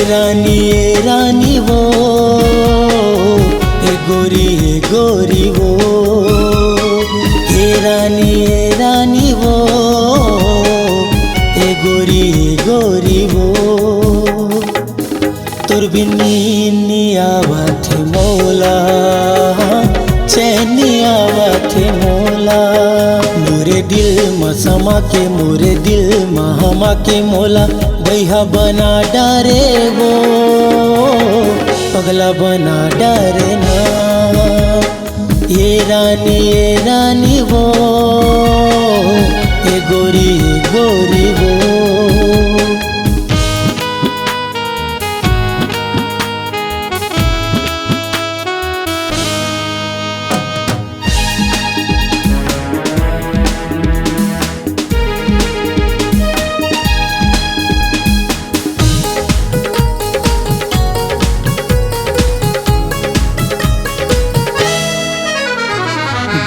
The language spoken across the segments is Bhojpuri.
ए रानी वो, ए गोरी वो, ए रानी वो, ए गोरी वो। तोर बिनी आवत मौला, चैनी आवत मौला, मोरे दिल में समा के, मोरे दिल में हमा के मौला। बैहा बना डारे वो, पगला बना डारे ना। ये रानी वो, ये गोरी वो।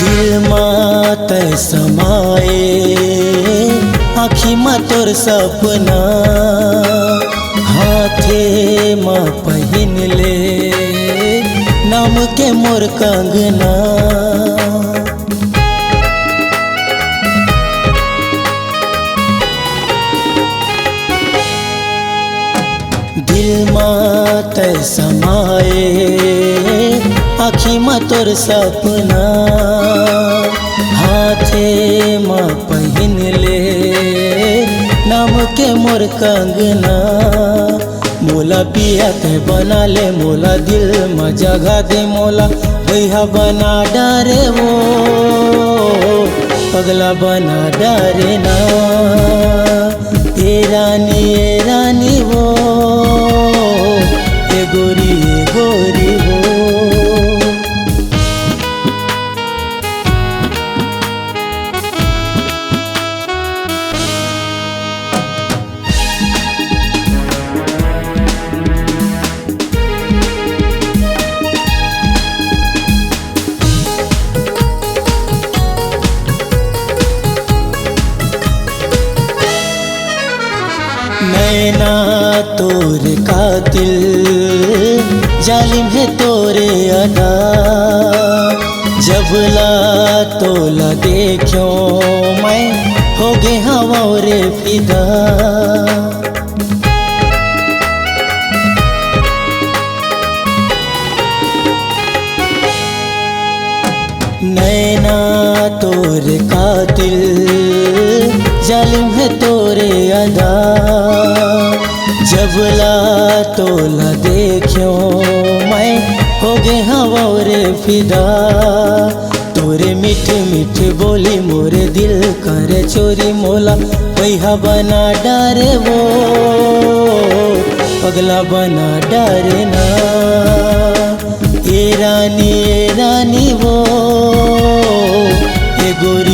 दिल मात समाए, आँखी में तोर सपना, हाथे में पहिन ले नाम के मोर कंगना। दिल मात समाए, आँखी में तोर सपना, हाथे में पहिन ले नाम के मोर कंगना। मोला पिया के बना ले, मोला दिल में जगा दे मौला। बैहा बना डारे वो, पगला बना डारे ना। ए रानी वो, ए गोरी वो। नैना तोर कातिल, जालिम है तोरे अदा। जबला तोला देखो मैं, हो गे हवा रे फिदा। नैना तोर कातिल, जालिम है तोरे अदा। जबला तोला देखो मैं, हो गे हवा रे फिदा। तोरे मीठ बोली मोरे दिल करे चोरी मौला। बैहा बना डारे वो, पगला बना डारे ना। ए रानी वो, ए गोरी